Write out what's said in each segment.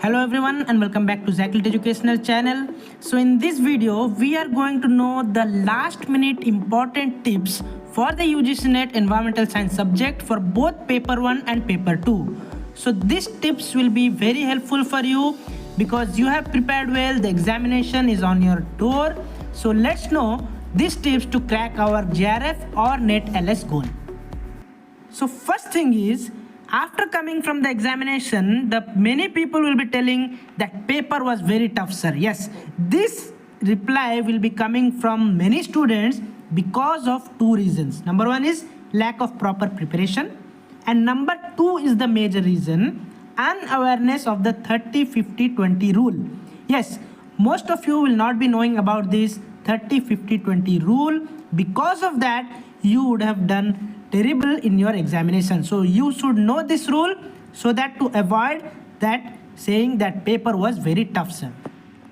Hello everyone and welcome back to Zaclit Educational channel. So in this video we are going to know the last minute important tips for the UGC NET environmental science subject for both paper 1 and paper 2. So these tips will be very helpful for you because you have prepared well, the examination is on your door. So let's know these tips to crack our JRF or NET LS goal. So first thing is, after coming from the examination, the many people will be telling that paper was very tough, sir. Yes, this reply will be coming from many students because of two reasons. Number one is lack of proper preparation, and number two is the major reason, unawareness of the 30-50-20 rule. Yes, most of you will not be knowing about this 30-50-20 rule. Because of that, you would have done terrible in your examination. So you should know this rule so that to avoid that saying that paper was very tough, sir.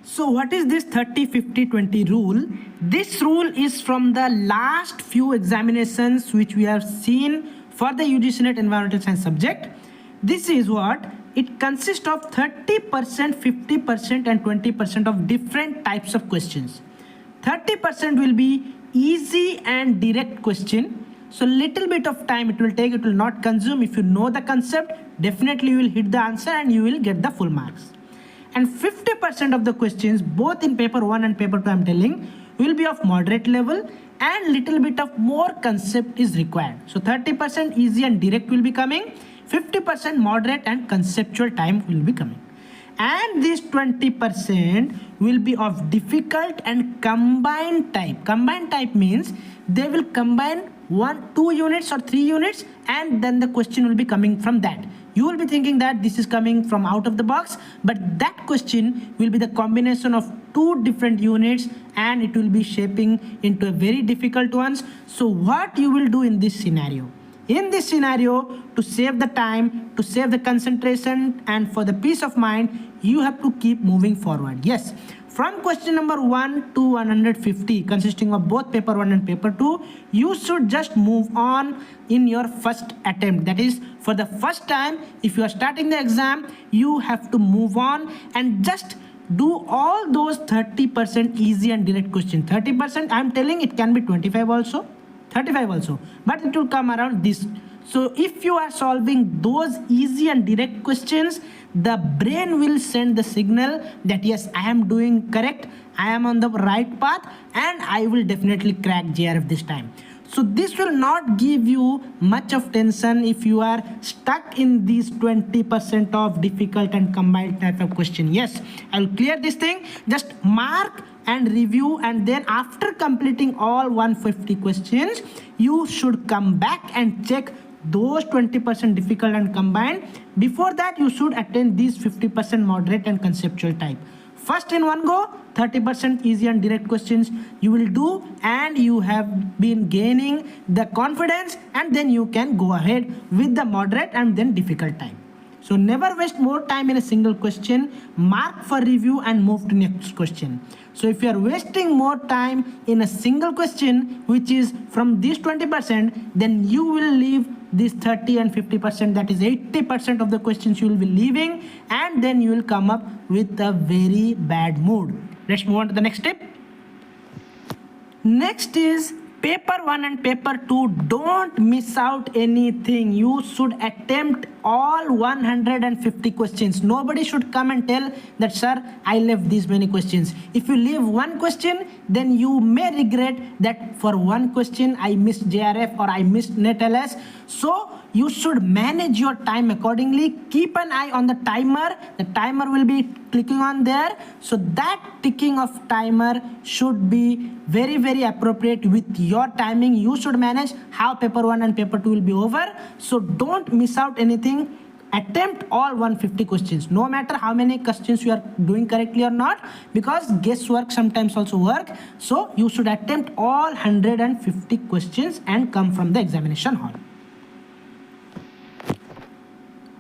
So what is this 30-50-20 rule? This rule is from the last few examinations which we have seen for the UGC NET environmental science subject. This is what it consists of: 30%, 50% and 20% of different types of questions. 30% will be easy and direct question. So little bit of time it will take, it will not consume. If you know the concept, definitely you will hit the answer and you will get the full marks. And 50% of the questions, both in paper 1 and paper 2, I am telling, will be of moderate level and little bit of more concept is required. So 30% easy and direct will be coming, 50% moderate and conceptual time will be coming. And this 20% will be of difficult and combined type. Combined type means they will combine 2 units or 3 units and then the question will be coming from that. You will be thinking that this is coming from out of the box, but that question will be the combination of 2 different units and it will be shaping into a very difficult ones. So what you will do in this scenario? In this scenario, to save the time, to save the concentration and for the peace of mind, you have to keep moving forward. Yes, from question number 1 to 150, consisting of both paper 1 and paper 2, you should just move on in your first attempt. That is, for the first time, if you are starting the exam, you have to move on and just do all those 30% easy and direct questions. 30%, I am telling it can be 25 also, 35 also, but it will come around this. So if you are solving those easy and direct questions, the brain will send the signal that yes, I am doing correct, I am on the right path and I will definitely crack JRF this time. So this will not give you much of tension if you are stuck in these 20% of difficult and combined type of question. Yes, I will clear this thing. Just mark and review, and then after completing all 150 questions, you should come back and check those 20% difficult and combined. Before that, you should attend these 50% moderate and conceptual type. First in one go, 30% easy and direct questions you will do, and you have been gaining the confidence, and then you can go ahead with the moderate and then difficult type. So never waste more time in a single question. Mark for review and move to next question. So if you are wasting more time in a single question, which is from this 20%, then you will leave this 30 and 50%, that is 80% of the questions you will be leaving, and then you will come up with a very bad mood. Let's move on to the next step. Next is paper 1 and paper 2, don't miss out anything. You should attempt all 150 questions. Nobody should come and tell that, sir, I left these many questions. If you leave one question, then you may regret that for one question I missed JRF or I missed NET LS. So you should manage your time accordingly. Keep an eye on the timer. The timer will be clicking on there. So that ticking of timer should be very, very appropriate with your timing. You should manage how paper 1 and paper 2 will be over. So don't miss out anything. Attempt all 150 questions, no matter how many questions you are doing correctly or not, because guesswork sometimes also work. So you should attempt all 150 questions and come from the examination hall.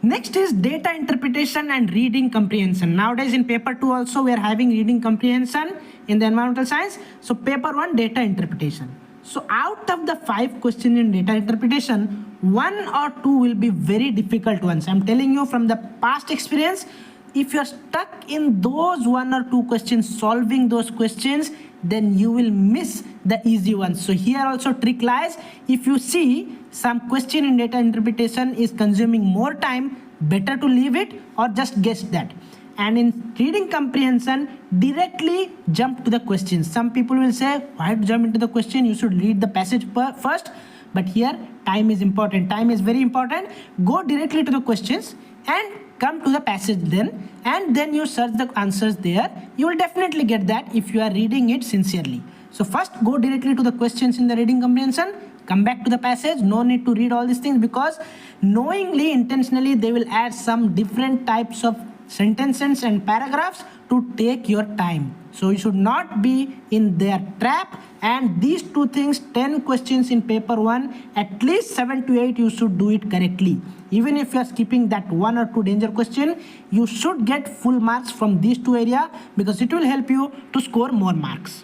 Next is data interpretation and reading comprehension. Nowadays in paper 2 also we are having reading comprehension in the environmental science. So paper 1, data interpretation. So out of the 5 questions in data interpretation, 1 or 2 will be very difficult ones. I'm telling you from the past experience, if you're stuck in those one or two questions, solving those questions, then you will miss the easy ones. So here also trick lies. If you see some question in data interpretation is consuming more time, better to leave it or just guess that. And in reading comprehension, directly jump to the question. Some people will say, why to jump into the question? You should read the passage first. But here, time is important. Time is very important. Go directly to the questions and come to the passage then. And then you search the answers there. You will definitely get that if you are reading it sincerely. So first, go directly to the questions in the reading comprehension. Come back to the passage. No need to read all these things, because knowingly, intentionally, they will add some different types of sentences and paragraphs to take your time. So you should not be in their trap. And these two things, 10 questions in paper 1, at least 7 to 8 you should do it correctly. Even if you are skipping that 1 or 2 danger question, you should get full marks from these two areas, because it will help you to score more marks.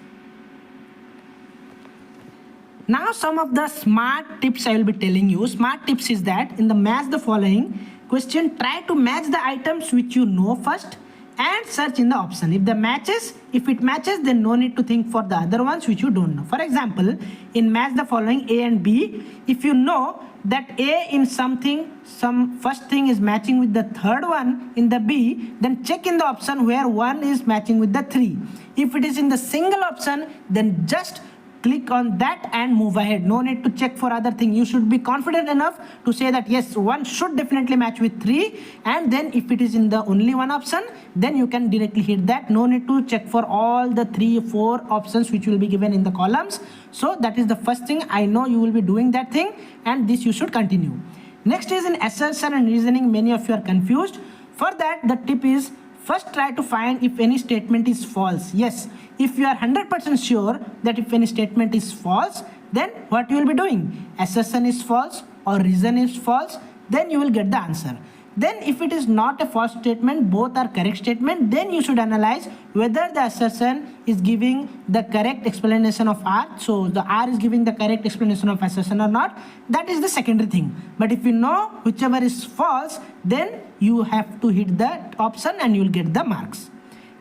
Now some of the smart tips I will be telling you. Smart tips is that in the match the following question, try to match the items which you know first and search in the option. If it matches, then no need to think for the other ones which you don't know. For example, in match the following A and B, if you know that A in something, some first thing is matching with the third one in the B, then check in the option where 1 is matching with the 3. If it is in the single option, then just click on that and move ahead. No need to check for other thing. You should be confident enough to say that yes, 1 should definitely match with 3, and then if it is in the only one option, then you can directly hit that. No need to check for all the 3 or 4 options which will be given in the columns. So that is the first thing. I know you will be doing that thing, and this you should continue. Next is in assertion and reasoning. Many of you are confused. For that, the tip is first try to find if any statement is false. Yes, if you are 100% sure that if any statement is false, then what you will be doing? Assertion is false or reason is false, then you will get the answer. Then if it is not a false statement, both are correct statement, then you should analyze whether the assertion is giving the correct explanation of R. So the R is giving the correct explanation of assertion or not. That is the secondary thing. But if you know whichever is false, then you have to hit that option and you will get the marks.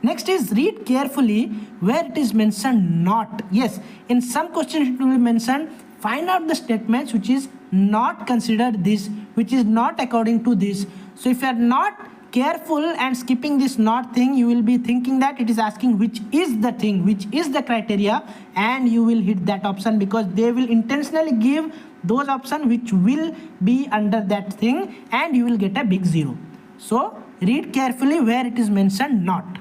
Next is read carefully where it is mentioned not. Yes, in some questions it will be mentioned, find out the statements which is not considered this, which is not according to this. So if you are not careful and skipping this not thing, you will be thinking that it is asking which is the thing, which is the criteria, and you will hit that option, because they will intentionally give those options which will be under that thing, and you will get a big 0. So read carefully where it is mentioned not.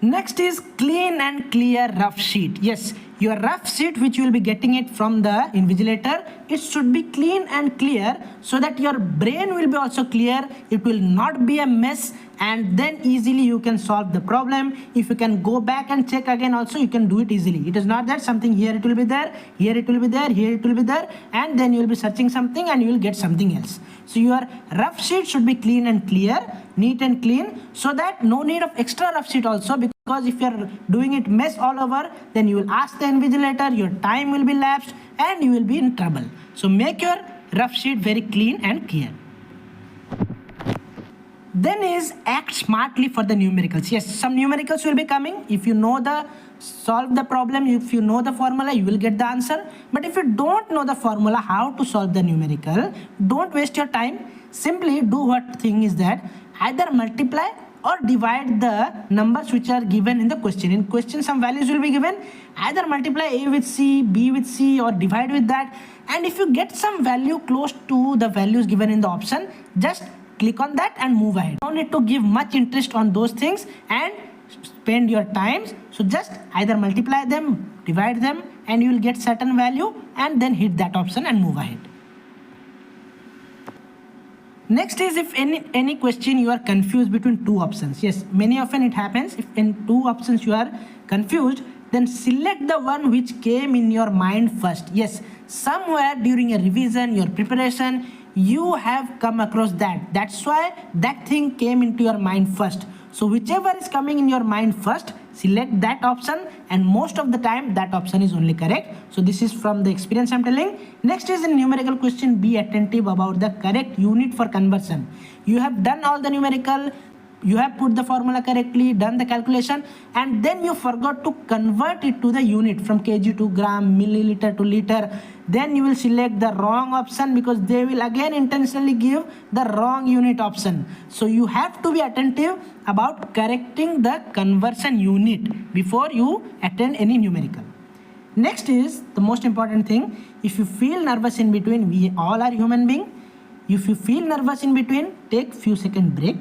Next is clean and clear rough sheet. Yes, your rough sheet which you will be getting it from the invigilator, it should be clean and clear so that your brain will be also clear. It will not be a mess, and then easily you can solve the problem. If you can go back and check again also, you can do it easily. It is not that something here it will be there, here it will be there, here it will be there, and then you will be searching something and you will get something else. So your rough sheet should be clean and clear, neat and clean, so that no need of extra rough sheet also, because if you are doing it mess all over, then you will ask the invigilator, your time will be lapsed, and you will be in trouble. So make your rough sheet very clean and clear. Then is act smartly for the numericals. Yes, some numericals will be coming. If you know solve the problem, if you know the formula, you will get the answer. But if you don't know the formula, how to solve the numerical, don't waste your time. Simply do what thing is that either multiply or divide the numbers which are given in the question. In question, some values will be given. Either multiply A with C, B with C, or divide with that. And if you get some value close to the values given in the option, just click on that and move ahead. You don't need to give much interest on those things and spend your time. So just either multiply them, divide them, and you will get certain value, and then hit that option and move ahead. Next is if any question you are confused between two options. Yes, many often it happens. If in two options you are confused, then select the one which came in your mind first. Yes, somewhere during a revision, your preparation, you have come across that. That's why that thing came into your mind first. So whichever is coming in your mind first, select that option, and most of the time that option is only correct. So this is from the experience I'm telling. Next is in numerical question, be attentive about the correct unit for conversion. You have done all the numerical, you have put the formula correctly, done the calculation, and then you forgot to convert it to the unit from kg to gram, milliliter to liter. Then you will select the wrong option because they will again intentionally give the wrong unit option. So you have to be attentive about correcting the conversion unit before you attend any numerical. Next is the most important thing. If you feel nervous in between, we all are human beings. If you feel nervous in between, take few second break.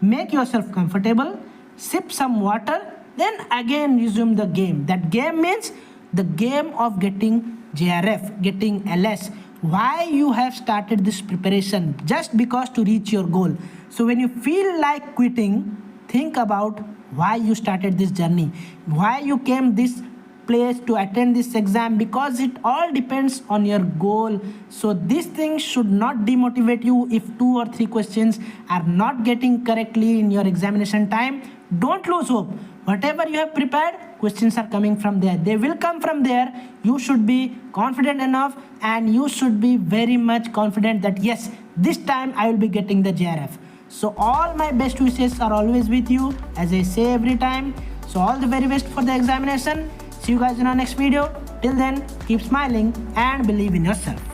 Make yourself comfortable, sip some water, then again resume the game. That game means the game of getting JRF, getting LS. Why you have started this preparation? Just because to reach your goal. So when you feel like quitting, think about why you started this journey, why you came this place to attend this exam, because it all depends on your goal. So these things should not demotivate you. If 2 or 3 questions are not getting correctly in your examination time, don't lose hope. Whatever you have prepared, questions are coming from there. They will come from there. You should be confident enough, and you should be very much confident that yes, this time I will be getting the JRF. So all my best wishes are always with you, as I say every time. So all the very best for the examination. See you guys in our next video. Till then, keep smiling and believe in yourself.